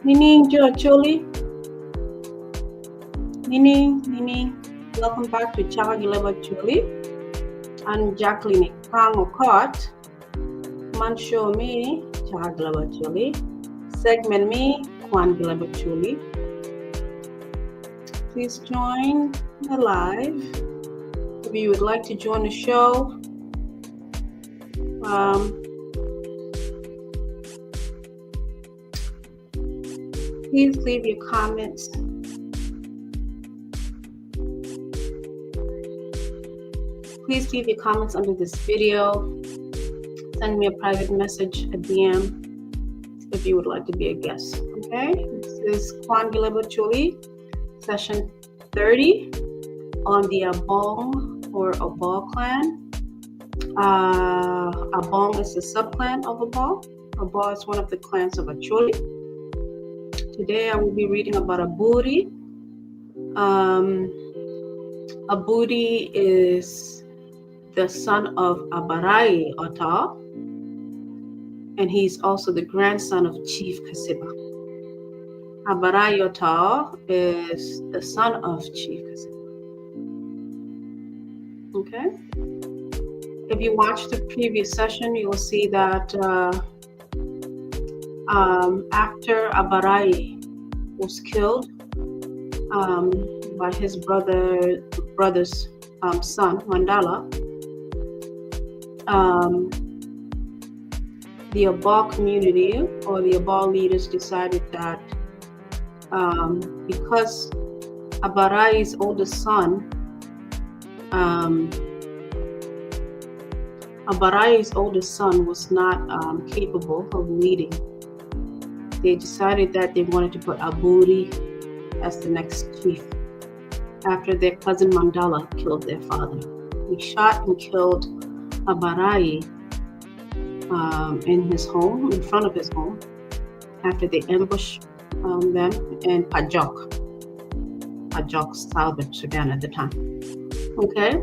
Nining Acholi. Nining. Welcome back to Chaka Leb Acholi. I'm Jacqueline Kang Okot. Man show me Chaka Leb Acholi. Segment me Kwan Leb Acholi. Please join the live. If you would like to join the show, please leave your comments. Please leave your comments under this video. Send me a private message, a DM, if you would like to be a guest. Okay, this is Kwan Leb Acholi, session 30 on the Abong or Obbo clan. Abong is a subclan of Obbo. Obbo is one of the clans of Acholi. Today I will be reading about Aburi. Aburi is the son of Abarayi Otoo, and he's also the grandson of Chief Kassiba. Abarayi Otoo is the son of Chief Kassiba. Okay. If you watched the previous session, you will see that after Abarayi was killed by his brother's son, Mandala, the Obbo community or the Obbo leaders decided that because Abarayi's oldest son, was not capable of leading, they decided that they wanted to put Aburi as the next chief after their cousin Mandala killed their father. He shot and killed Abarayi in his home, in front of his home, after they ambushed them in Pajok, Southern Sudan at the time. Okay,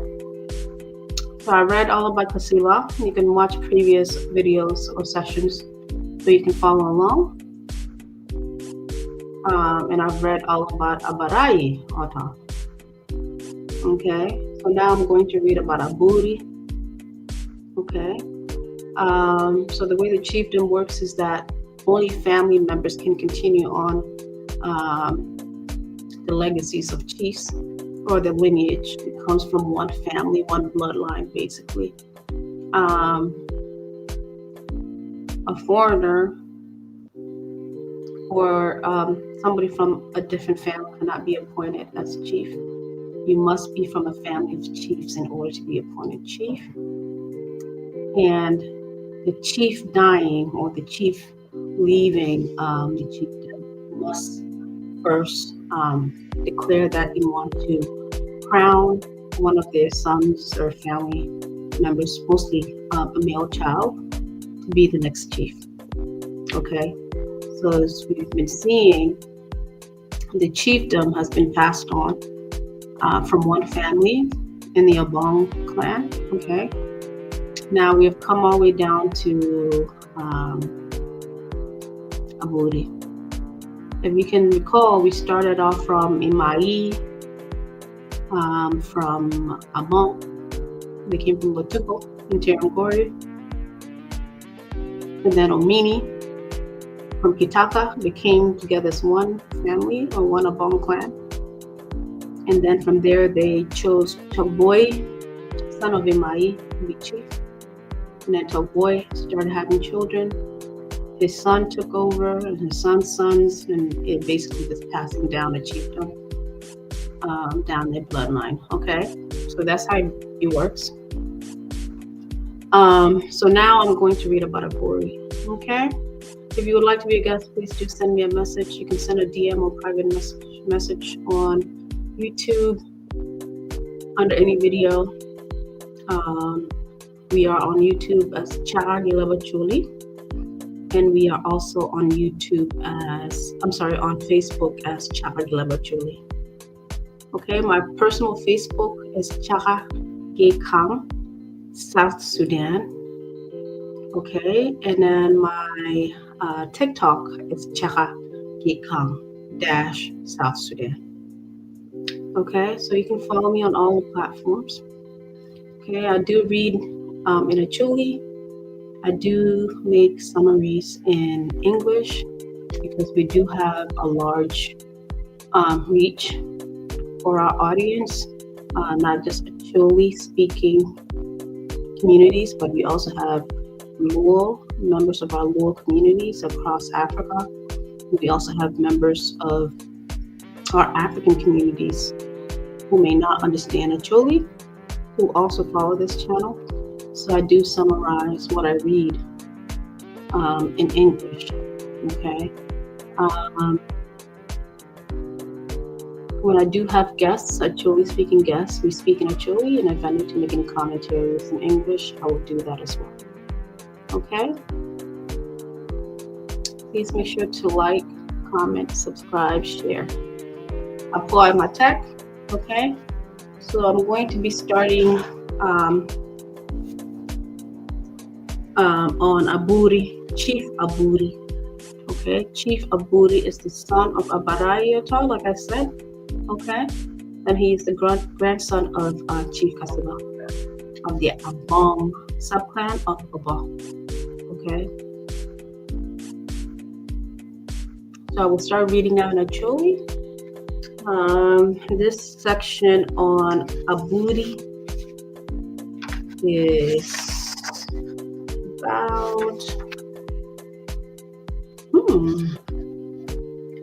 so I read all about Kassiba. You can watch previous videos or sessions so you can follow along. And I've read all about Abarayi Otoo. Okay, so now I'm going to read about Aburi. Okay, so the way the chiefdom works is that only family members can continue on the legacies of chiefs or the lineage. It comes from one family, one bloodline, basically. A foreigner or somebody from a different family cannot be appointed as chief. You must be from a family of chiefs in order to be appointed chief. And the chief dying or the chief leaving the chiefdom must first declare that they want to crown one of their sons or family members, mostly a male child, to be the next chief. Okay, so as we've been seeing, the chiefdom has been passed on from one family in the Abong clan. Okay, now we have come all the way down to Aburi. If you can recall, we started off from Imai, from Abong. They came from Otoo in Terangori, and then Omini from Kitaka. They came together as one family or one Abong clan. And then from there, they chose Togboy, son of Imai, to be chief. And then Togboy started having children. His son took over, and his son's sons, and it basically was passing down a chiefdom down their bloodline. Okay, so that's how it works. So now I'm going to read about Aburi. Okay, if you would like to be a guest, please do send me a message. You can send a DM or private message on YouTube under any video. We are on YouTube as Chaka Leb Acholi, and we are also on on Facebook as Chaka Leb Acholi. Okay, my personal Facebook is Chaka Kang, South Sudan. Okay, and then my TikTok is Chaka South Sudan. Okay, so you can follow me on all the platforms. Okay, I do read in Acholi. I do make summaries in English because we do have a large reach for our audience, not just Acholi speaking communities, but we also have members of our Luo communities across Africa. We also have members of our African communities who may not understand Acholi, who also follow this channel. So I do summarize what I read in English. Okay. When I do have guests, Acholi speaking guests, we speak in Acholi, and if I need to make any commentaries in English, I will do that as well. Okay. Please make sure to like, comment, subscribe, share. Apply my tech. Okay. So I'm going to be starting on Aburi, Chief Aburi. Okay, Chief Aburi is the son of Abarayi, like I said. Okay, and he is the grandson of Chief Kassiba of the Abong subclan of Obbo. Okay, so I will start reading now in Acholi. This section on Aburi is about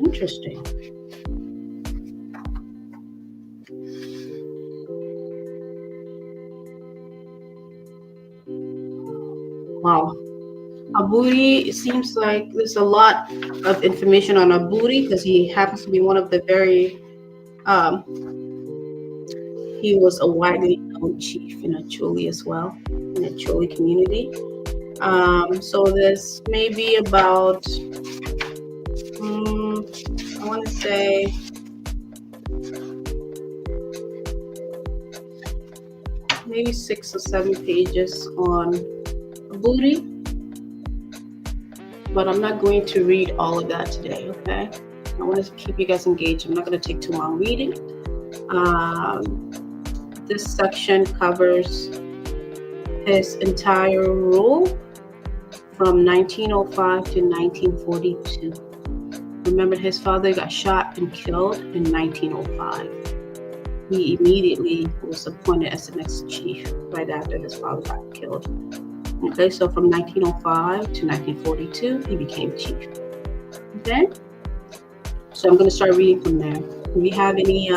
interesting. Wow. Aburi, it seems like there's a lot of information on Aburi because he happens to be one of the very, he was a widely known chief in Acholi as well, in the Acholi community. So there's maybe about, I want to say, maybe 6 or 7 pages on Aburi. But I'm not going to read all of that today, okay? I want to keep you guys engaged. I'm not going to take too long reading. This section covers his entire rule from 1905 to 1942. Remember, his father got shot and killed in 1905. He immediately was appointed as the next chief right after his father got killed. Okay, so from 1905 to 1942, he became chief. Okay, so I'm going to start reading from there. If you have any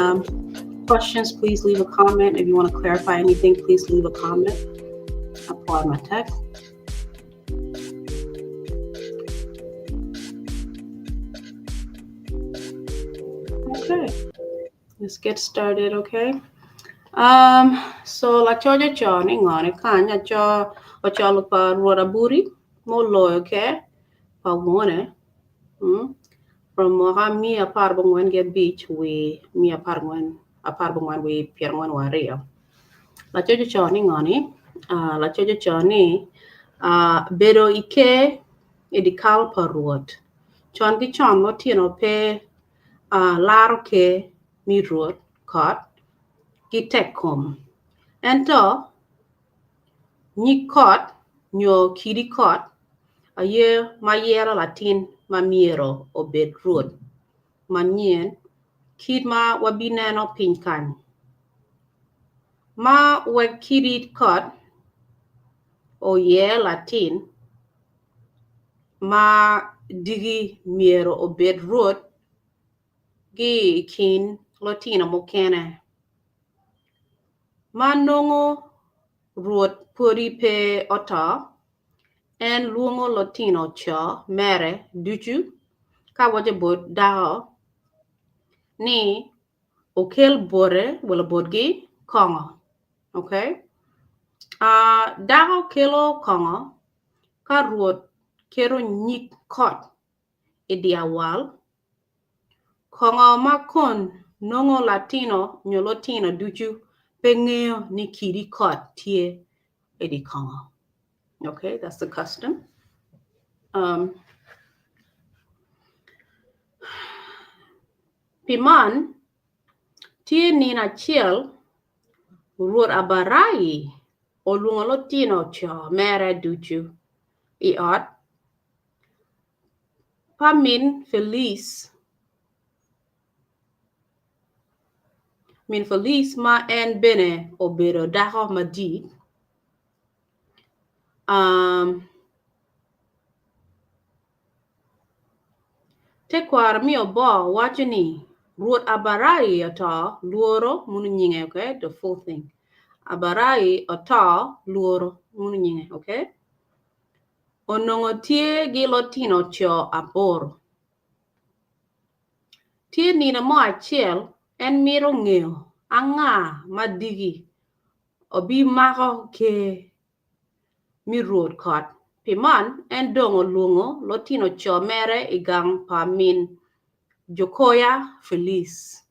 questions, please leave a comment. If you want to clarify anything, please leave a comment. I'll pull out my text. Okay, let's get started. Okay. So la choja choni ngone kanya cho ochalo pa ruora buri molo, okay? Pa ngone. From Mohami apar bangwan get beach we mi apar bangwan we pierwan wario. La choja choni ngone la choja choni bedo ike edikal pa ruot. Chon ki chon mo tino pe laro ke mi ruot kot ki tekom. Ento ni kot nyo kiri kot aye mayero latin mamiero obed ruot manien kid ma wabineno pinkan ma wakiri kot oye latin ma digi miero obed ruot gi kin latina mokene ma nongo ruot puri pe Otoo en luongo Latino cho mere duchu ka waje bod dao ni okel bore wala bodgi kongo. Okay? Dao kelo kongo ka ruot kero nyik kot idiawal kongo makon nongo Latino nyo Latino duchu pengeo ni kiri kot tie edi kongo. Okay, that's the custom. Piman tie nina chiel ruot Abarayi olungo lotino cho mere duchu I ot pamin Felice min Felice ma en bene obedo dako madit te kwar mi Obbo wacho ni ruot Abarayi Otoo luoro munu nyinge, okay? The full thing. Abarayi Otoo luoro munu nyinge, okay? Onongo tie gi lotino cho aboro. Tie nina mo achiel en miro ng'eyo anga madigi obi mako ke mi ruot kot. Piman en dongo luongo lotino cho mere igang pa min Jokoya Felice.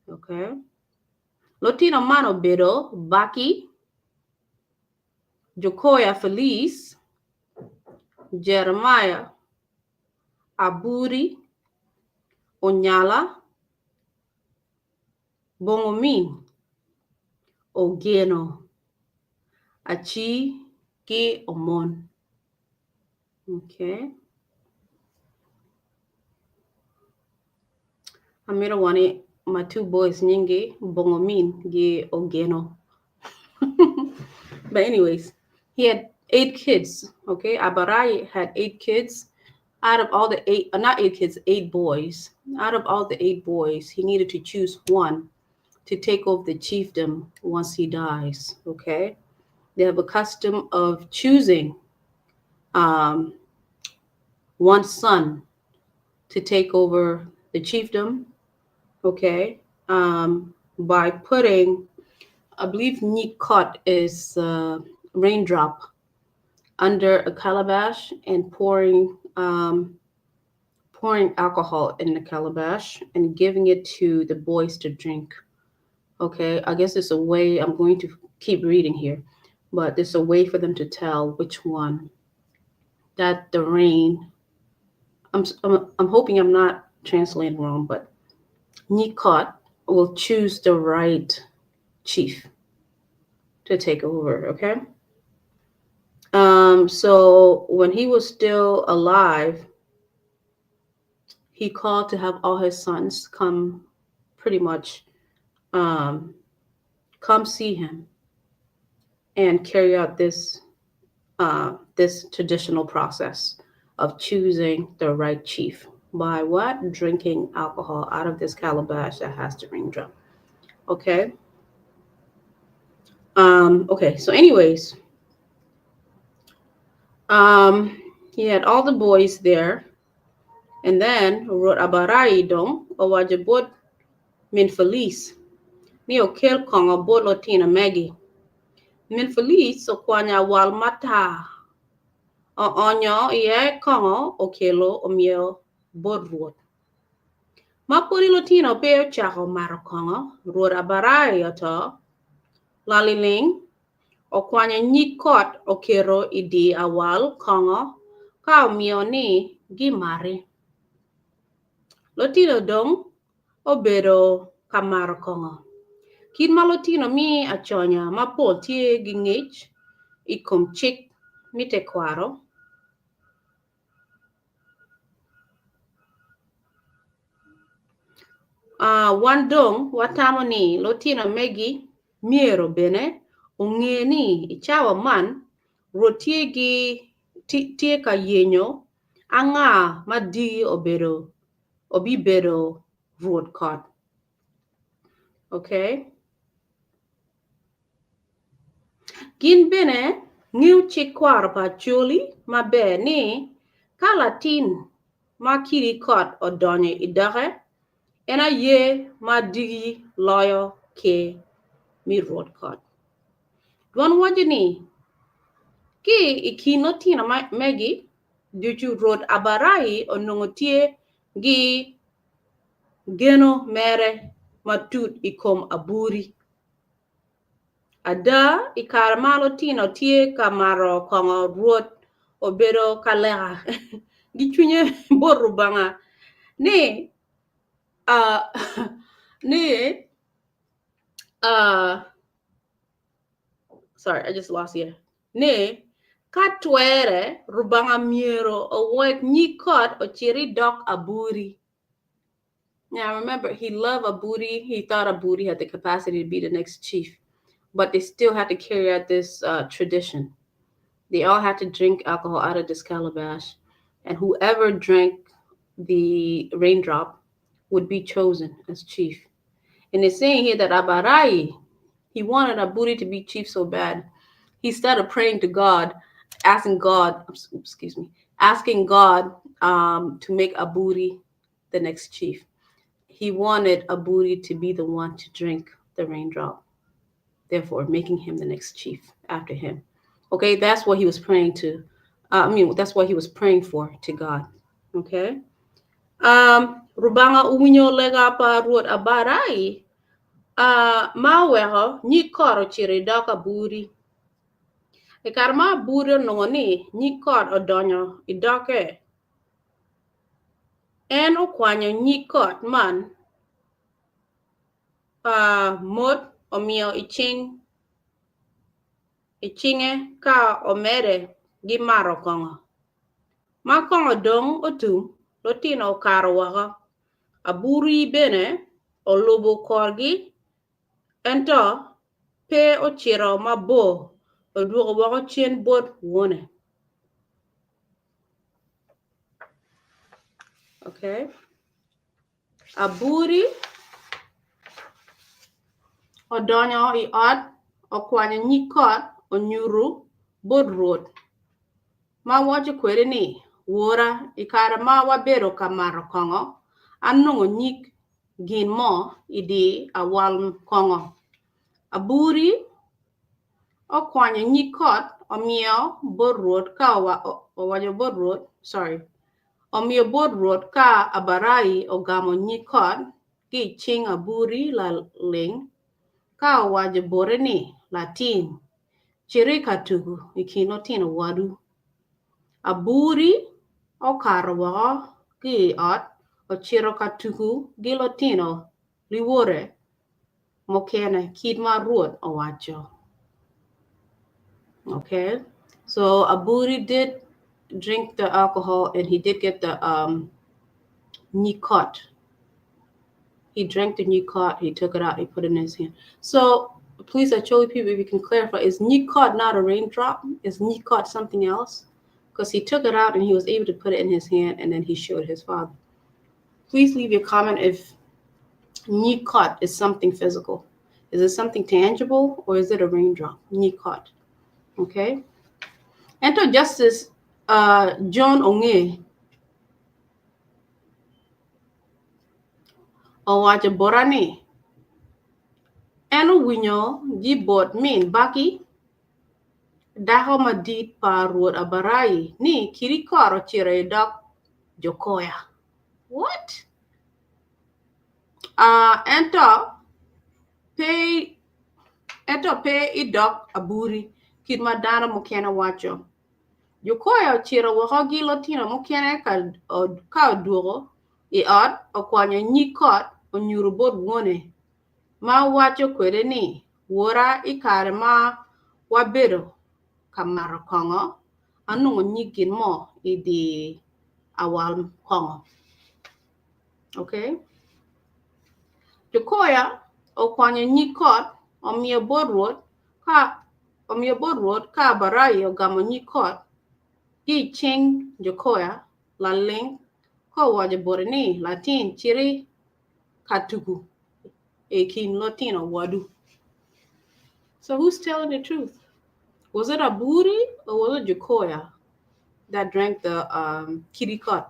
Okay. Lotino man obedo Baki, Jokoya Felice, Jeremiah, Aburi, Onyala, Bongomin, Ogeno, Achi, Ki Omon. Okay. Amira wani my two boys nyingi Bongomin gi Ogeno. But anyways, he had 8 kids. Okay, Abarayi had 8 kids. Out of all the 8, not 8 kids, 8 boys. Out of all the 8 boys, he needed to choose one to take over the chiefdom once he dies. Okay, they have a custom of choosing one son to take over the chiefdom. Okay, by putting, I believe Nikot is raindrop under a calabash and pouring alcohol in the calabash and giving it to the boys to drink. Okay, I guess it's a way, I'm going to keep reading here, but there's a way for them to tell which one that the rain, I'm hoping I'm not translating wrong, but Nikot will choose the right chief to take over, okay? So when he was still alive, he called to have all his sons come pretty much come see him and carry out this traditional process of choosing the right chief by what? Drinking alcohol out of this calabash that has the raindrop. Okay. Okay, so anyways, he had all the boys there, and then wrote Abarayi dong owajabot min Felice ni okel kongo bot Latina Maggie. Min Felice okwanya wal mata o onyo ye kongo okelo omio bot ruot. Mapuri Latino peo chako maro kongo ruot Abarayi Otoo laliling okwanya nyit kot okero idi awal kongo ka omio ni gimari. Lotino dong obedo kamaro kongo. Kin malotino mi achonya mapol tie gi ng'ich ikom chik mite kwaro. Wan dong watamo ni lotino megi miero bene ong'e ni ichawa man ruot tie ka yenyo anga madigi obi bedo ruot kot. Okay? Gin bene ng'ew chik kwaro pa chuli maber ni ka Latin ma kiri kot odonyo idoke en aye ma digi loyo ke mi ruot kot. Dwan wacho ni ki ikin Latina megi duchu ruot Abarayi onongo tie gi geno mere matut ikom Aburi. Ada ikar Latino tie kamaro kongo ruot obedo kaleka gi chunye boru banga ni Ni sorry, I just lost here. Ni katwere rubanga miero awek nyikot ochiri dok Aburi. Now remember, he loved Aburi. He thought Aburi had the capacity to be the next chief, but they still had to carry out this tradition. They all had to drink alcohol out of this calabash, and whoever drank the raindrop would be chosen as chief. And it's saying here that Abarayi, he wanted Aburi to be chief so bad, he started praying to God, asking God, asking God to make Aburi the next chief. He wanted Aburi to be the one to drink the raindrop, therefore making him the next chief after him. Okay, that's what he was praying to. That's what he was praying for to God. Okay. Rubanga uwinyo lega pa ruot Abarayi. Maweho nyi koro chiri doka Aburi. E karma Aburi nongoni nyi kor odonyo idoke. En okwanyo nyi kot man mot omiyo ichinge ka omere gi maro kongo. Ma kongo dong Otoo lotino karo waka. Aburi bene olubo korgi ento pe ochiro mabo oduogo wako chien bot wone. Okay. Aburi odonyo I ot okwanyo nyikot onyuru bot ruot. Ma wacho kwere ni wora ikare ma wabero kamaro kongo anungo nyik gin mo idi awal kongo. Aburi okwanyo nyikot omiyo bot ruot ka owajo bot ruot omiyo bot ruot ka Abarayi ogamo nyikot ki ching Aburi la ling ka owajo bore ni latin chiri katugu ikino tino wadu. Aburi okaro wako ki ot ochiro katugu gi lotino liwore mokene kid ma ruot owacho. Okay, so Aburi did drink the alcohol and he did get the nyikot. He drank the nyikot, he took it out, he put it in his hand. So please, Acholi people, if you can clarify, is nyikot not a raindrop? Is nyikot something else? Because he took it out and he was able to put it in his hand and then he showed his father. Please leave your comment if nyikot is something physical. Is it something tangible or is it a raindrop? Nyikot. Okay. Enter Justice John Onge owacho borani eno winyo jibot min baki daho madit pa ruot Abarayi ni kirikoro chire dok jokoya. What? Ento pe idok Aburi kid madana mokena wacho. Jokoya chiro wako gi lotino mokene ka oduogo I ot okwanyo nyikot onyuru bot wone. Ma wacho kwere ni wora ikare ma wabedo kamaro kongo anungo nyigin mo idi awal kongo. Okay. Jokoya okwanyo nyikot omiyo bot ruot ka Abarayi ogamo nyikot gi ching Jokoya la ling ko wajo bore ni latin chiri katugu kin lotino wadu. So who's telling the truth? Was it Aburi or was it Jokoya that drank the kirikot?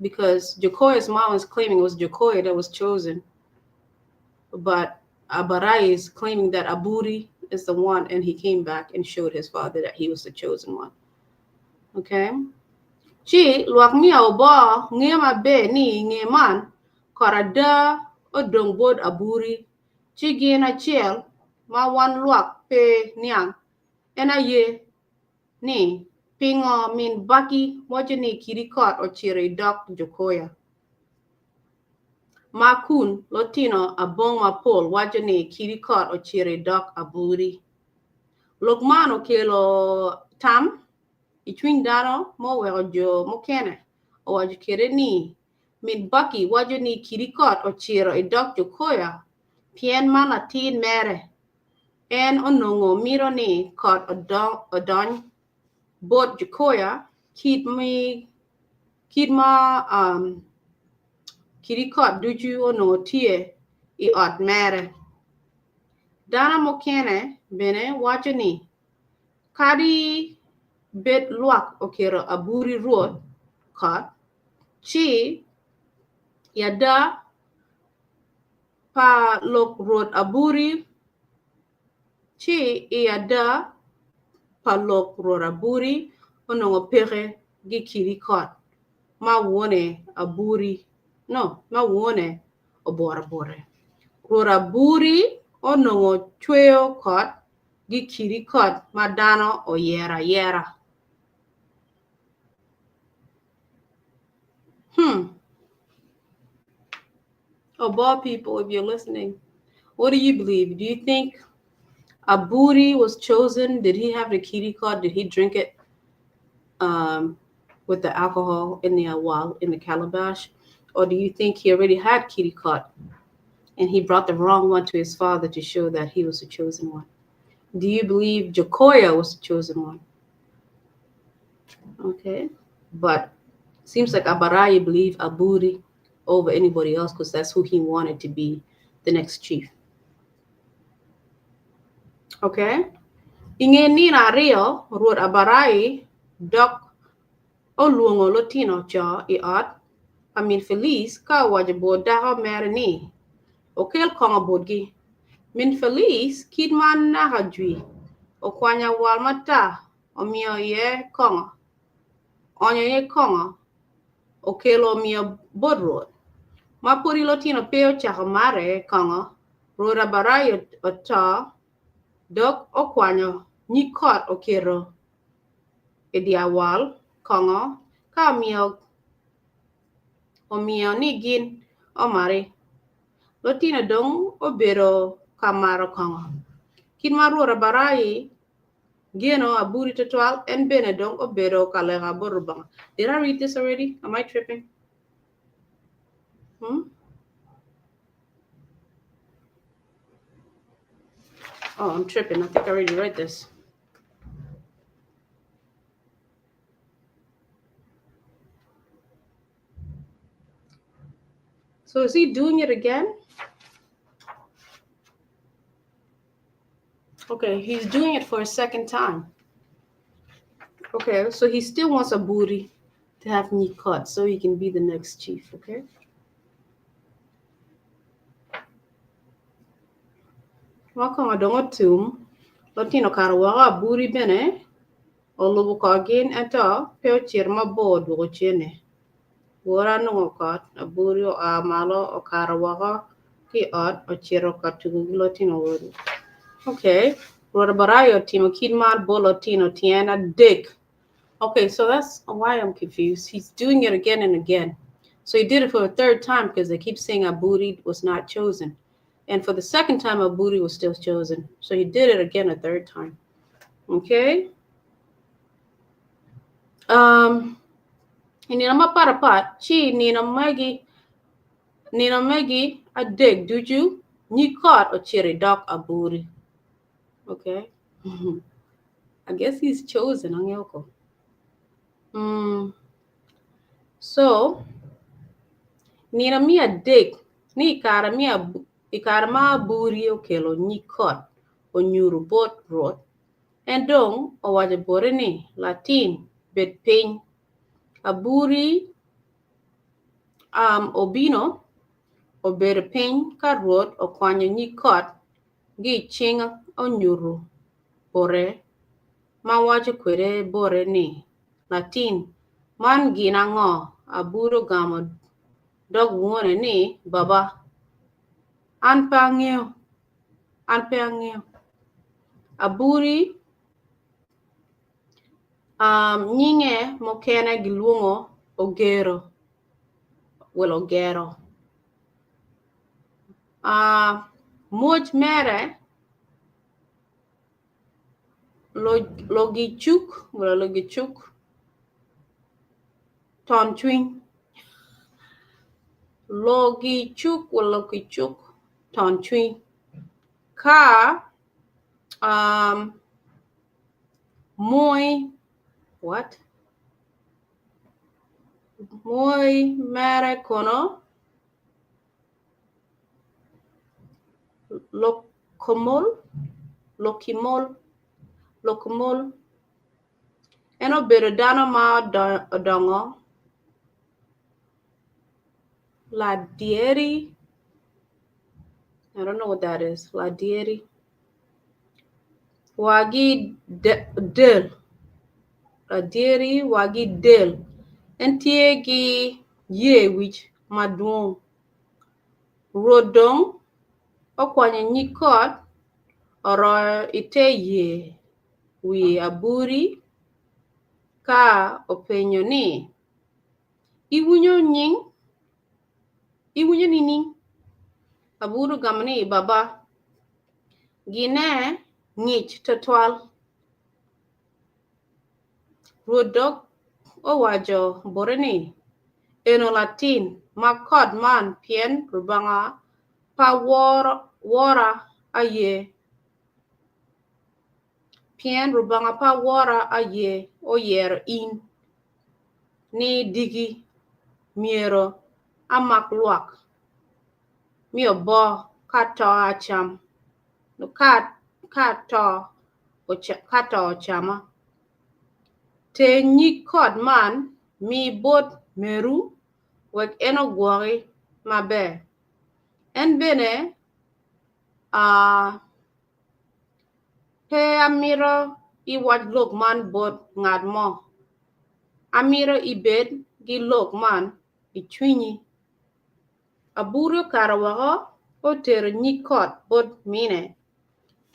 Because Jokoya's mom was claiming it was Jokoya that was chosen, but Abarayi is claiming that Aburi is the one, and he came back and showed his father that he was the chosen one. Okay. Chi luak mi Obbo nge mabe ni nge man korada odong bod Aburi chi gin achiel ma wan luak pe niang ena ye ni pingo min baki wacho ni kirikot ochiro dok Jokoya. Makun lotino abong mapol wajani kirikot o chire dok aburi. Logmano kelo tam itwin dano mo wego jo mo kene o waju kere ni min baki wajani kirikot o chiro e dok jo koya pien man atin mere en onongo miro ni kot odon bot jo koya kid ma kirikot duju onongo tie I ot mere. Dana mo kene bene wajani kadi bet luak okero aburi ruot kot chi yada pa lok ruot aburi chi yada pa lok ruot aburi onongo pere gi kirikot ma wone aburi no ma wone obora bore ruot aburi onongo chweo kot gi kirikot ma dano oyera. Obbo people, if you're listening, what do you believe? Do you think Aburi was chosen? Did he have the kirikot? Did he drink it with the alcohol in the awal, in the calabash? Or do you think he already had kirikot and he brought the wrong one to his father to show that he was the chosen one? Do you believe Jokoya was the chosen one? Okay. But seems like Abarayi believed Aburi over anybody else because that's who he wanted to be the next chief. Okay? Inge ni na rio ruot Abarayi dok o luongo lotino cho I ot amin Feliz ka wajabo dako mere ni okel kongo bodgi min Feliz kid man nakajwi o kwanya wal mata o mio ye kongo onyo ye kongo okelo mio bodruot mapuri lotino peo chako mare kongo ruot Abarayi Otoo dok o kwanyo nyikot okero ediawal kongo ka omio ni gin omare lotino dong obero kamaro kongo kin maruot Abarayi geno aburi total en bene dong obero kalega borubanga. Did I read this already? Am I tripping? Oh, I'm tripping. I think I already read this. So is he doing it again? Okay, he's doing it for a second time. Okay, so he still wants Aburi to have me cut so he can be the next chief, okay? Welcome, Adongotum. Latino Karawaga Aburi Bene, Olubukagin eto, Peochirma board, Wuchene. Wora no got Aburi o Amalo o Karawaga, ki ot o Chiroka to Latino word. Okay, Rodabarayo Timo Kidman Bolotino Tiana Dick. Okay, so that's why I'm confused. He's doing it again and again. So he did it for a third time because they keep saying Aburi was not chosen. And for the second time, Aburi was still chosen. So he did it again a third time. Okay? Nina maparapat, chi Nina Megi a dig, do you? Ni caught or cherry dog Aburi. Okay? I guess he's chosen, Angyoko. So, Nina mia dig, ni kara ma buri okelo nyikot onyuru bot rot, and dong owaje bore ni Latin bet piny Aburi obino obere piny ka rot okwanyo nyikot gi ching onyuru bore ma waje kwere bore ni Latin man gina ngo aburo gamo dog wuone ni baba an pe ang'eyo Aburi nyinge mokene giluongo ogero. Much mere logi chuk wala logi chuk ton twin logi chuk wala logi chuk ton twin ka muy mere kono lokimol eno bedo dano ma dongo la dieri. I don't know what that is. La dieri wagi del la dieri wagi del entie gi ye wich maduong rodong okwanye nyikot oro ite ye wi aburi ka openyo ni iwinyo nini aburu gamni baba gine ngich tatwal rodok owajo boreni eno latin makod man pien rubanga pa wora aye pien rubanga pa wora aye oyer in ni digi miero amak luak mi Obbo kato acham no kato chama te nyikod man mi bot meru wek eno gwori maber en bene pe amiro iwach lok man bot ngad mo amiro ibed gi lok man ichwinyi aburo karawago otero nyikot bot mine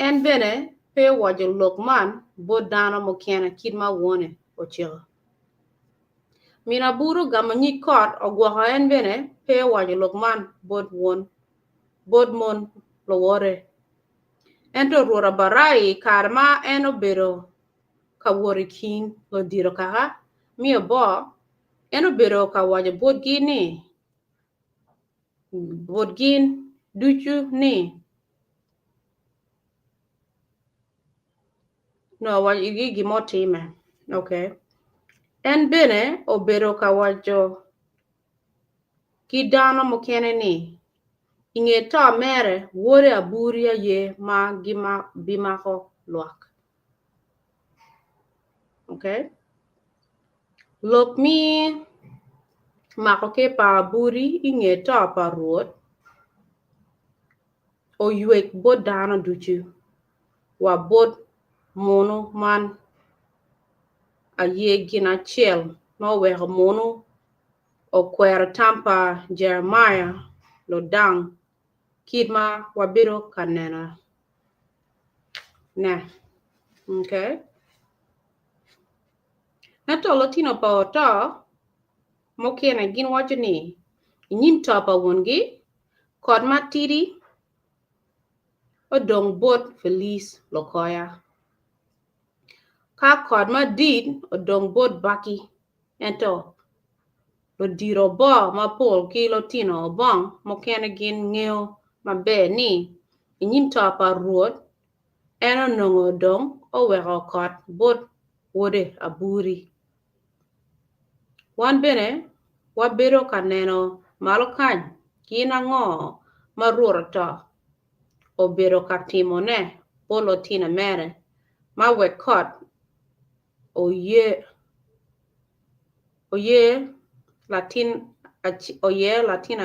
en bene pe wajo lok man bot dano mokene kid ma wone ochiko mina buro gamo nyikot ogwako en bene pe wajo lok man bot mon lowore ento ruora Abarayi karma en obedo kawori kin lodiro kaka mi Obbo en obedo kawajo bot gin duchu ni no wajo igi gimotime okay en bene obedo kawajo kidano mokene ni inge to mere wore aburi aye ma bimako luak okay lok mi mako ke pa aburi inge to pa ruot oywek bot dano duchu wa bot mono man aye gina chiel no weko mono okwero tampa Jeremiah lo dang kidma wabiro kanena ne okay nato lotino pa Otoo mokene gin wacho ni inyim to pa wongi kod matiri odong bot Felice lokoya ka kod madid odong bot baki ento lodiro Obbo mapol ki lotino obong mokene gin ngeo maber ni inyim to pa ruot eno nongo dong oweko kot bot wode aburi wan bene wabedo kaneno malo kany kina ngo maruor to obedo katimone polo tina mere mawe kot oye latin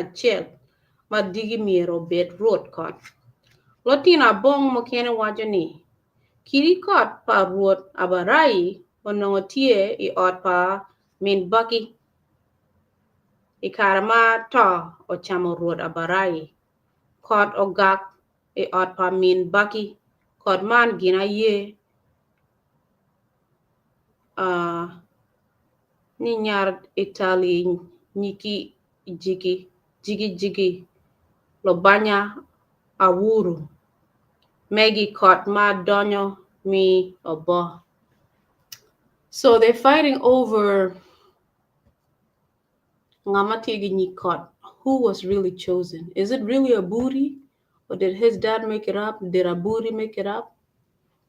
achiel madigi miero bet ruot kot lotina bong mokene wacho ni kiri kot pa ruot Abarayi onongo tie I ot pa min baki ikarama to ochamo ruot Abarayi kot ogak I ot pa min baki kot man gina ye ni nyar Itali nyiki jigi lo banya Awuru. Maggie caught Ma Donyo me Obbo. So they're fighting over Ngamatigi caught. Who was really chosen? Is it really Aburi? Or did his dad make it up? Did Aburi make it up?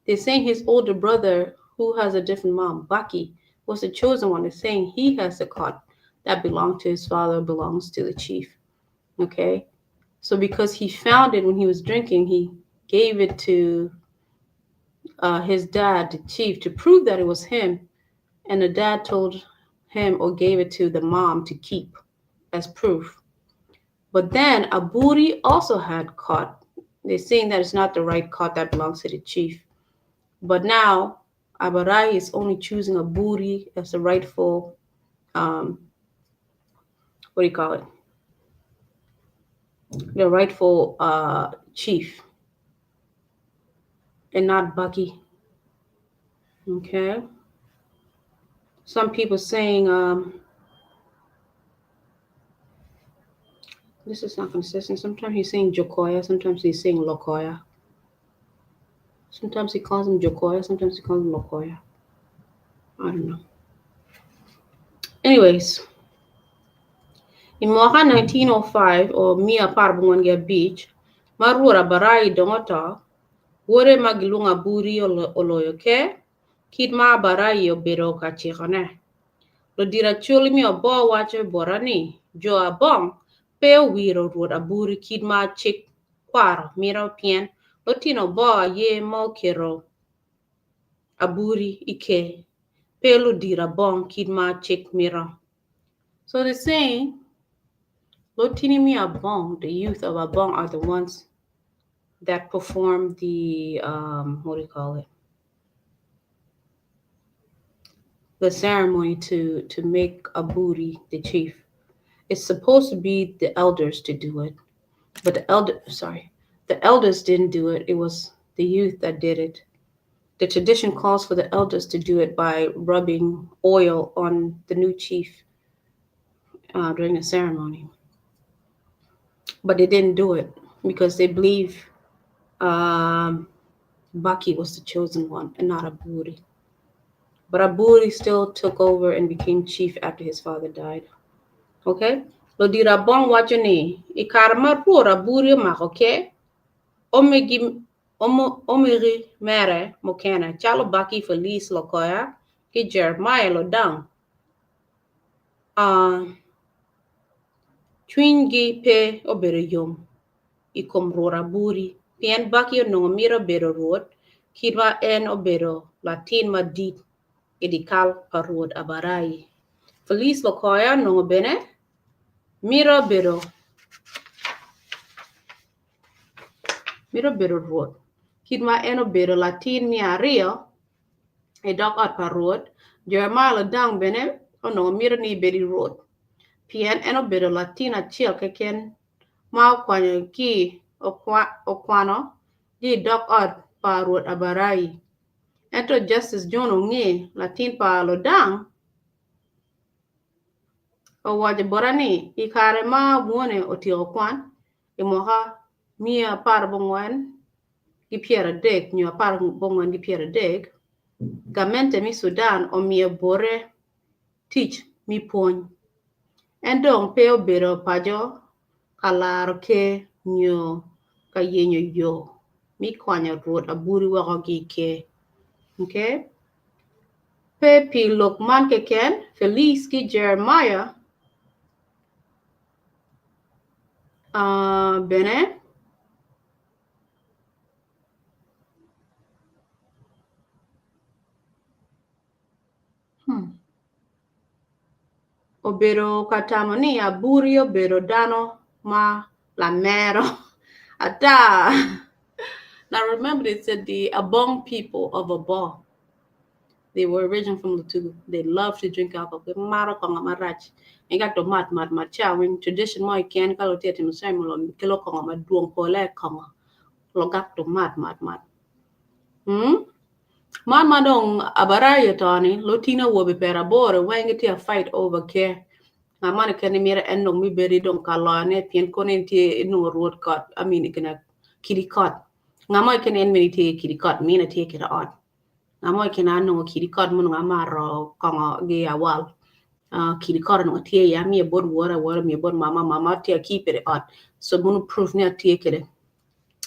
They're saying his older brother, who has a different mom, Baki, was the chosen one. They're saying he has the cot that belonged to his father, belongs to the chief. Okay? So because he found it when he was drinking, he gave it to his dad, the chief, to prove that it was him. And the dad told him or gave it to the mom to keep as proof. But then Aburi also had caught. They're saying that it's not the right cot that belongs to the chief. But now Abarayi is only choosing Aburi as the rightful, what do you call it? The rightful chief, and not Bucky. Okay. Some people saying this is not consistent. Sometimes he's saying Jokoya, sometimes he's saying Lokoya. Sometimes he calls him Jokoya, sometimes he calls him Lokoya. I don't know. Anyways, in mwaka 1905 or Mia Parbunga Beach, Marura Barai Dongota, Wore Magilunga Buri Oloyoke, Kidma Barayi Obero Kachikane. Lo dira chuli mi Obbo wache borani, Jo Abong, Peo Wiro Road Aburi Kidma Chik Kwar, Miro Pien, Lotino Bo Ye Mo Kiro Aburi Ike, Pelo dira Bong Kidma Chik Miro. So they're saying, Lotini mi Abong, the youth of Abong are the ones that perform the, what do you call it? The ceremony to make Aburi the chief. It's supposed to be the elders to do it, but the elders didn't do it. It was the youth that did it. The tradition calls for the elders to do it by rubbing oil on the new chief during the ceremony, but they didn't do it because they believe Baki was the chosen one and not Aburi. But Aburi still took over and became chief after his father died. Okay? Lo dira bon wajani ikarma pura Aburi mak, okay? Omiri mere mokena chalo Baki feliz lokoya ki Jeremiah lo dang. Twingi pe obere yom ikom rora Buri. Pien Baki no mira bero road kidwa en obero latin ma dit idikal parod Abarayi. Feliz lokoya no bene mira bero road. Kidwa en obero latin mi ario e dok at parod Jeremiah lo dang bene ono mira ni beri road. Pien en obero latin achiel keken ma kwanyo ki okwano di dok at parod Abarayi. Ento Justice John Onge latin pa lo dang o waje borani ikare ma buone otio Kwan imoha mia par bongwen gi piera dek nyo par bongwen gi piera dek gamente mi Sudan o mia bore teach mi pony endong peo bero pajo kalaro ke nyo kayenyo yo mi kwanya road Aburi wako gi ke. Okay? Pepi Lokman keken Feliz ki Jeremiah bene obero katamoni Aburi obero dano ma la mero ata. Now remember they said the Abong people of Obbo, they were originally from Otoo. They love to drink alcohol. Mara konga marach. Inga to mat chawing tradition mo iken ka lote tim sai mo kilo konga maduong pole konga. Logak to mat. Man madong Abarayi tani lotina wobe pera bore wangiti a fight over care. Namana kani mira enno mi beri dong kalane pien konen ti no road cut. I mean ikena kirikot. Ngamoy can en many take kirikot, mean a take it on. Ngamoy can I know kirikot mun ngamaro kongo ge awal. Kirikot no tie ya me bod water me bod mama tia keep it on. So mun proof ne take it.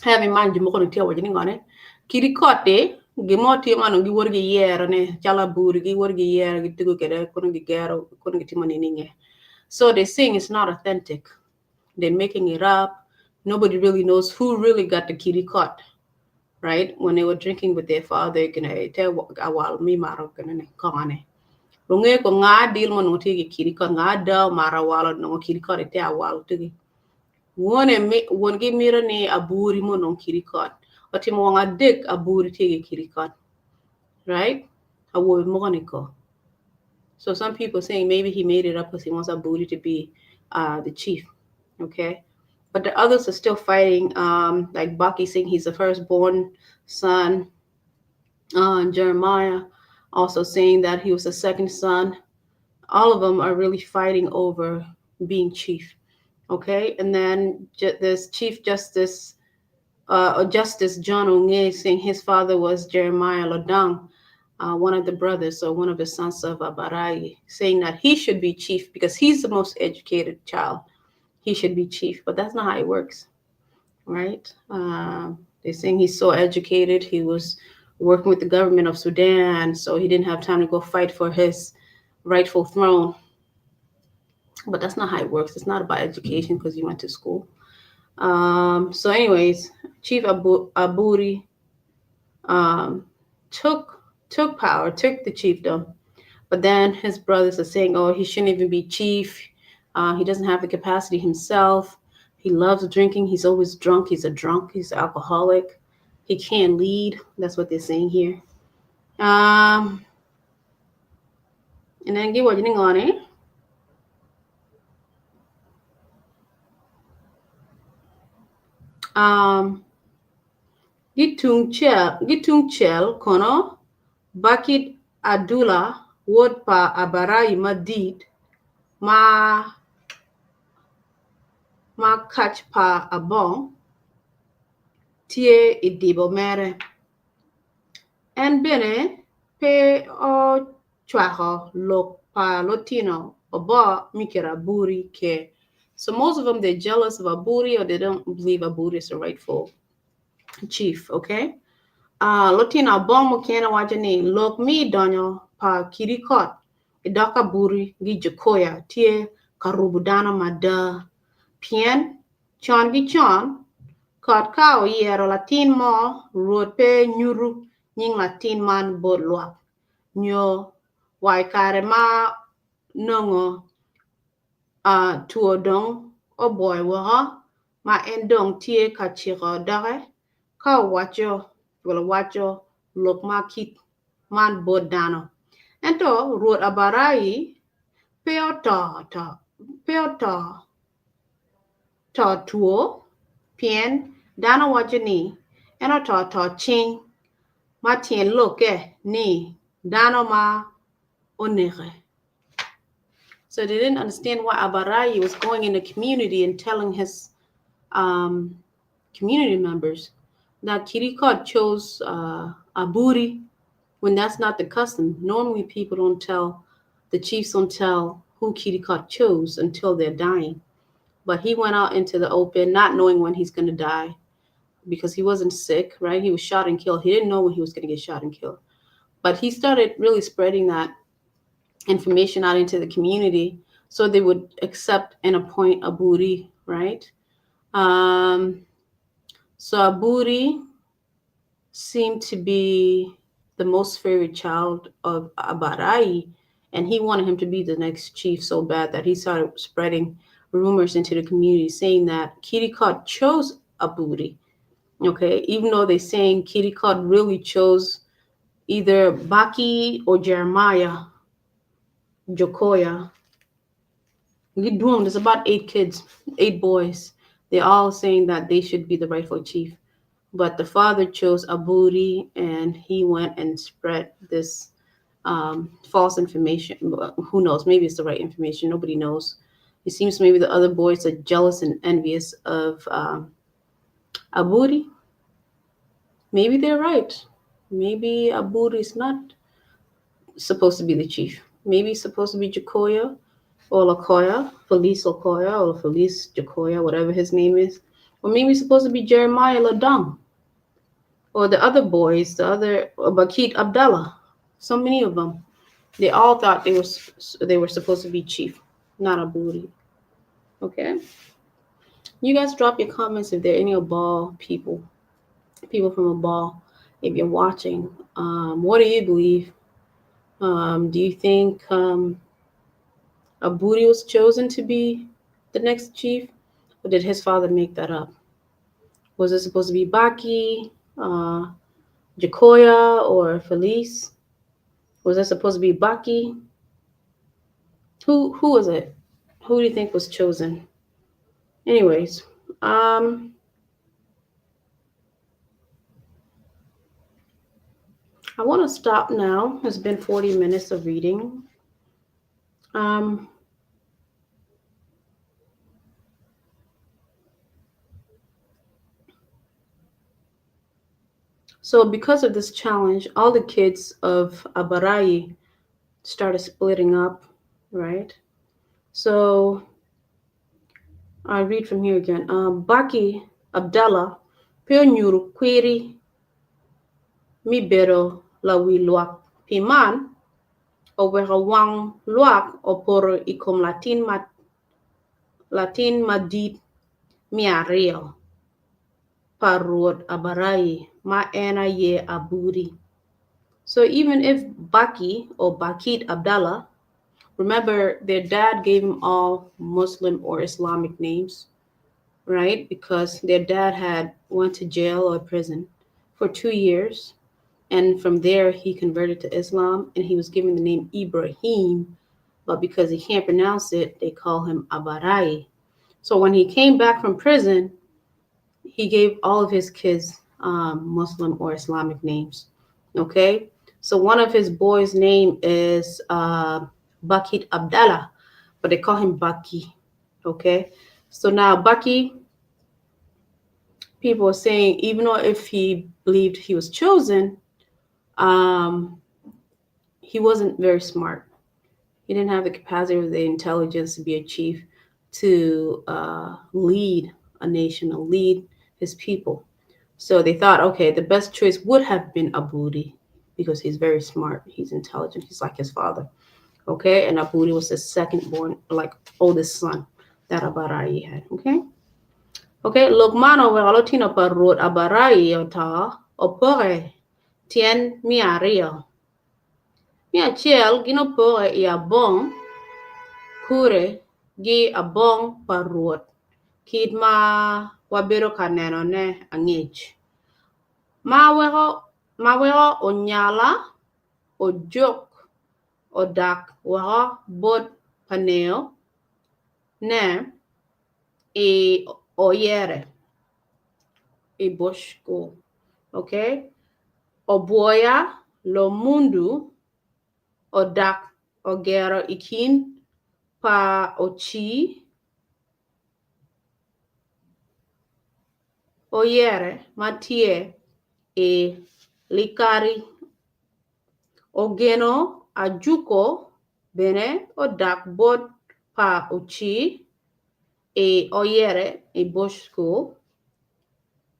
Have in mind you mo tia wajini ngone. Kirikot de gimo tia manu gi worgi yer ne chala buri gi worgi yer gi tigo kede kono gi gero kono gi timoni ninge. So they saying it's not authentic. They're making it up. Nobody really knows who really got the kirikot, right? When they were drinking with their father, gonna tell awal mi maro gonna kongane. Runge ko nga deal mo no tigi kirikot nga da mara wala no kirikot te awal tigi. One give mira ni aburi mo no kirikot. Otimo nga dik aburi tigi kirikot, right? Awo mo ko. So some people saying maybe he made it up because he wants Aburi to be the chief, okay? But the others are still fighting, like Baki saying he's the firstborn son, Jeremiah also saying that he was the second son. All of them are really fighting over being chief, okay? And then this Chief Justice, Justice John Onge saying his father was Jeremiah Lodang, one of the brothers or one of the sons of Abarayi, saying that he should be chief because he's the most educated child. He should be chief, but that's not how it works, right? They're saying he's so educated. He was working with the government of Sudan, so he didn't have time to go fight for his rightful throne. But that's not how it works. It's not about education because you went to school. So anyways, Chief Aburi took power, took the chiefdom. But then his brothers are saying, oh, he shouldn't even be chief. He doesn't have the capacity himself. He loves drinking. He's always drunk. He's a drunk. He's an alcoholic. He can't lead. That's what they're saying here. And then give what you're on it. Gitung chel kono bakit adula word pa Abarayi madid ma catch pa abong tie idibo mere en bene pe o chwaho lok pa lotino Obbo mikira Aburi ke. So most of them, they're jealous of Aburi or they don't believe Aburi is the rightful chief, okay? Lotina bomo kena wajani lok mi donyo pa kirikot idoka buri gi jokoya tie karubudana mada pien chon gi chon kot kao yero latin mo ruot pe nyuru nying latin man bod luak nyo wai kare ma nongo tuo dong o boy waha ma endong tie kachiro dare ka wacho lok makit man bodano ento ruot Abarayi peo to tuo pien dano wacho ni eno to ching ma tien loke ni dano ma onere. So they didn't understand why Abarayi was going in the community and telling his community members that Kirikot chose Aburi when that's not the custom. Normally people the chiefs don't tell who Kirikot chose until they're dying. But he went out into the open not knowing when he's going to die because he wasn't sick, right? He was shot and killed. He didn't know when he was going to get shot and killed. But he started really spreading that information out into the community so they would accept and appoint Aburi, right? So Aburi seemed to be the most favorite child of Abarayi, and he wanted him to be the next chief so bad that he started spreading rumors into the community saying that Kirikot chose Aburi. Okay, even though they're saying Kirikot really chose either Baki or Jeremiah Jokoya. There's about 8 kids, 8 boys. They're all saying that they should be the rightful chief. But the father chose Aburi, and he went and spread this false information. Who knows? Maybe it's the right information. Nobody knows. It seems maybe the other boys are jealous and envious of Aburi, maybe they're right. Maybe Aburi is not supposed to be the chief. Maybe it's supposed to be Jacoya or Lakoya, Felice Lakoya or Felice Jacoya, whatever his name is. Or maybe it's supposed to be Jeremiah Ladong or the other boys, the other Bakit Abdallah. So many of them. They all thought they were supposed to be chief, not Aburi. Okay. You guys drop your comments if there are any Obbo people from Obbo. If you're watching, what do you believe? Do you think Aburi was chosen to be the next chief, or did his father make that up? Was it supposed to be Baki, Jacoya, or Felice? Was it supposed to be Baki? Who was it? Who do you think was chosen? Anyways, I want to stop now. It's been 40 minutes of reading. So because of this challenge, all the kids of Abarayi started splitting up, right? So I read from here again. Baki Abdallah Pionuru Quiri Mibero Lawi Luak Piman o Wang Luak o por ikom Latin Madid Miario Parod Abarayi Ma Ena Ye Aburi. So even if Baki or Bakit Abdallah, remember their dad gave them all Muslim or Islamic names, right? Because their dad had went to jail or prison for 2 years, and from there he converted to Islam, and he was given the name Ibrahim, but because he can't pronounce it, they call him Abarayi. So when he came back from prison, he gave all of his kids Muslim or Islamic names. Okay, so one of his boys' name is Bakit Abdallah, but they call him Baki. Okay, so now Baki, people are saying, even though if he believed he was chosen, he wasn't very smart. He didn't have the capacity or the intelligence to be a chief, to lead a nation, or lead his people. So they thought, okay, the best choice would have been Aburi because he's very smart, he's intelligent, he's like his father. Okay, and Aburi was the second born, like oldest son that Abarayi had. Okay, Logmano Vegalotino Parrot Abarayi Ota Opore Tien Miario. Mia Chiel Gino Pore Iabong Kure Gi Abong Parrot Kid ma wabero kaneno ne angich. Mawero onyala ojok odak wero bot paneo ne e oyere e boshko. Okay? Oboya lo mundu odak ogero ikin pa ochi oyere matie e likari ogeno ajuko bene odak bot pa ochi e oyere e boshko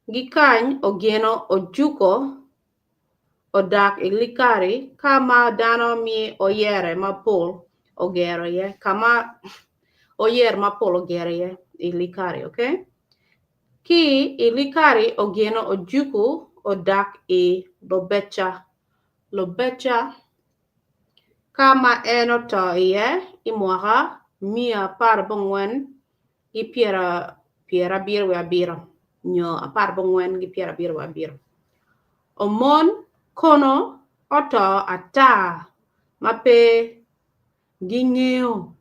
gikany ogeno ojuko odak e likari kama dano mi oyere mapol ogero ye kama oyer mapol ogero ye e likari. Okay, ki e likari ogeno ojuko odak e lobecha kama eno to ye imwaha mia par bongwen gi piera bir we abiro nyo apar bongwen gi piera bir we abiro. Omon kono oto ata mape gingeo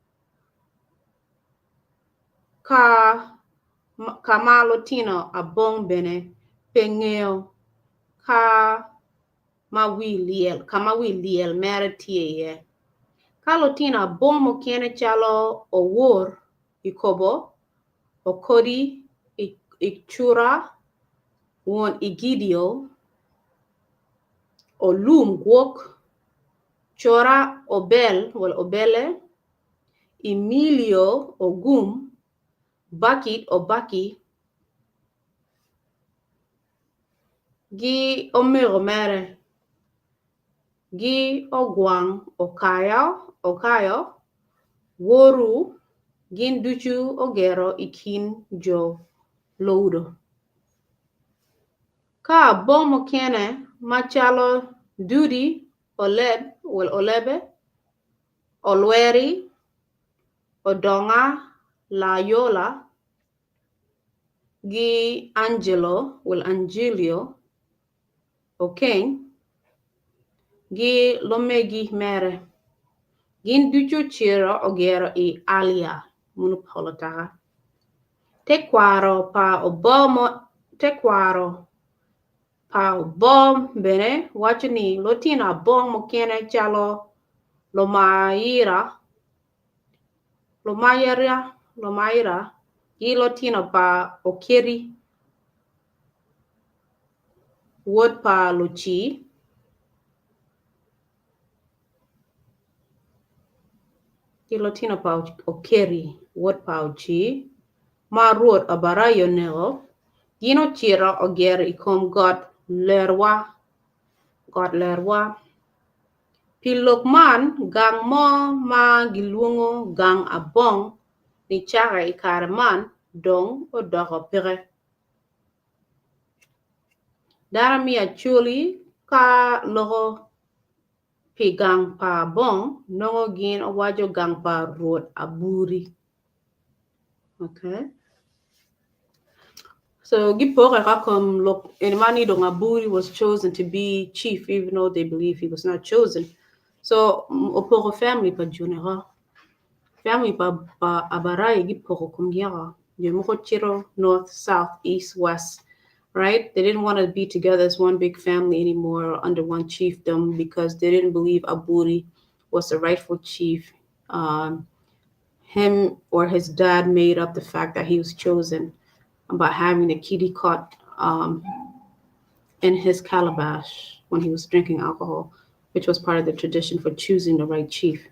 ka lotino abong bene pengeo ka ma wi liel mere tie ye. Ka lotino abong mo kene chalo owor ikobo okodi ichura won Igidio, Olum Gwok, Chora Obel, well Obele, Emilio Ogum, Bakit Obaki, Gi Omeromere, Gi Ogwang Okayo, Woru, Ginduchu Ogero Ikin Jo Lodo. Ka bomo kene machalo Dudi Olebe, Olweri, Odonga, Layola, Gi Angelio, Okeng, Gi Lomegi Mere, Gin Ducho Chiro Ogero I Alia, Munupolotara. Tequaro pa Obom bene, wachani Lotina bom mokene chalo Lomaira, Gi Lotina pa Okiri, Wood pa Luchi, Gi Lotina pa Okiri, Wood pa Uchi, Marut Abarayi Nego, Gino Chira Ogeri Ikom God Lerwa, Pilokman gang mo ma gilungo gang abong ni Chaka Ikaraman dong Odogo Pire. Darami Acholi ka logo pi gang pa bong nongo gin owajo gang pa road Aburi. Okay. So Gipoka Kakom look in Mani Dong Aburi was chosen to be chief, even though they believe he was not chosen. So Oporo family pa junera. Family pa Abarayi Gipoko Kumgira. Chiro north, south, east, west. Right? They didn't want to be together as one big family anymore or under one chiefdom because they didn't believe Aburi was the rightful chief. Him or his dad made up the fact that he was chosen by having the kitty caught in his calabash when he was drinking alcohol, which was part of the tradition for choosing the right chief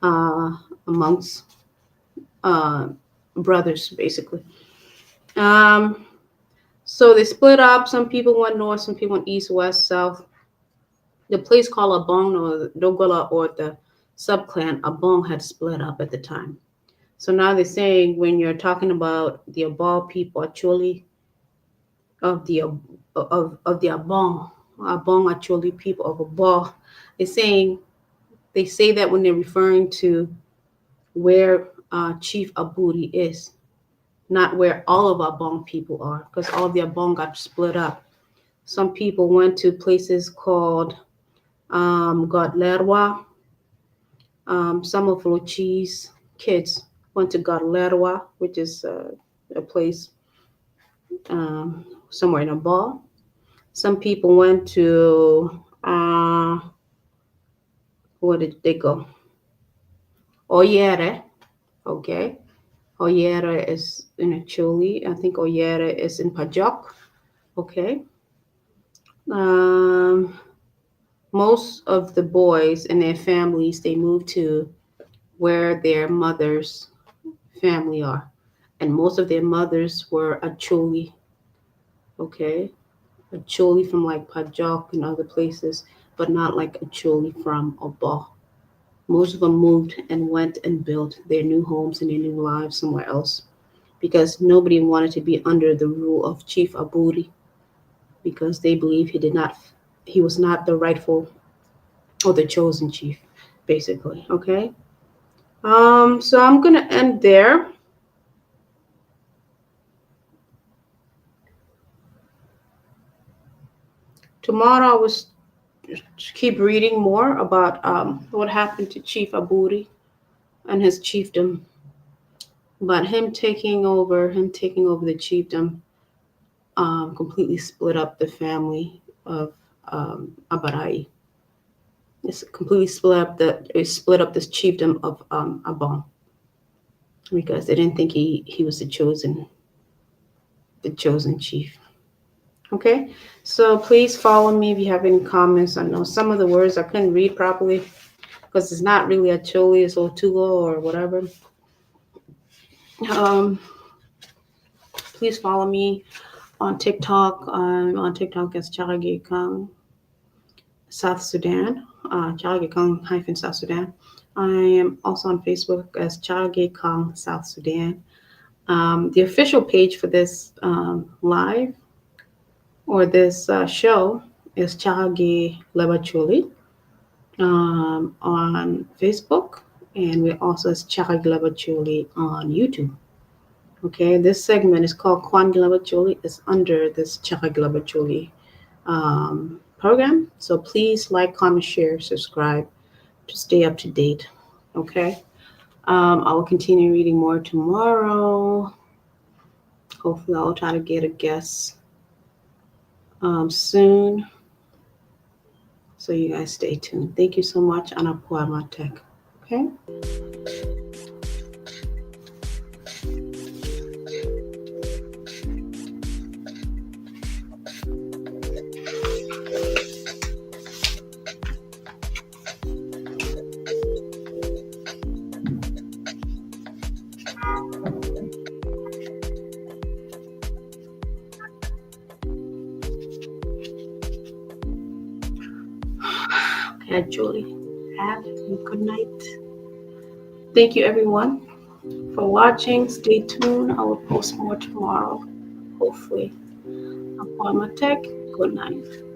amongst brothers, basically. So they split up. Some people went north, some people went east, west, south. The place called Abong or Dogola or the subclan Abong had split up at the time. So now they're saying when you're talking about the Obbo people, actually of the Abong Acholi people of Obbo, they say that when they're referring to where Chief Aburi is, not where all of Abong people are, because all of the Abong got split up. Some people went to places called Godlerwa. Some of Luchi's kids went to Godlerwa, which is a place somewhere in Obbo. Some people went to, where did they go? Oyere, okay. Oyere is in Acholi. I think Oyere is in Pajok, okay. Most of the boys and their families, they moved to where their mother's family are. And most of their mothers were Acholi, okay. Acholi from like Pajok and other places, but not like Acholi from Obbo. Most of them moved and went and built their new homes and their new lives somewhere else because nobody wanted to be under the rule of Chief Aburi because they believe he was not the rightful or the chosen chief, basically. Okay. So I'm gonna end there. Tomorrow I will keep reading more about what happened to Chief Aburi and his chiefdom. But him taking over the chiefdom completely split up the family of Abarayi. It's completely split up this chiefdom of Abon because they didn't think he was the chosen chief. Okay, so please follow me if you have any comments. I know some of the words I couldn't read properly because it's not really Acholi, it's Otoo or whatever. Um, please follow me on TikTok. On TikTok as Chaka Kang South Sudan, Chaka Kang hyphen South Sudan. I am also on Facebook as Chaka Kang South Sudan. The official page for this live or this show is Chaka Leb Acholi on Facebook, and we also as Chaka Leb Acholi on YouTube. Okay, this segment is called Kwan Acholi. It's under this Chaka Acholi program. So please like, comment, share, subscribe to stay up to date. Okay. I will continue reading more tomorrow. Hopefully, I'll try to get a guest soon. So you guys stay tuned. Thank you so much, Anna Tech. Okay. Okay, Julie. Have a good night. Thank you, everyone, for watching. Stay tuned. I will post more tomorrow, hopefully. Tech. Good night.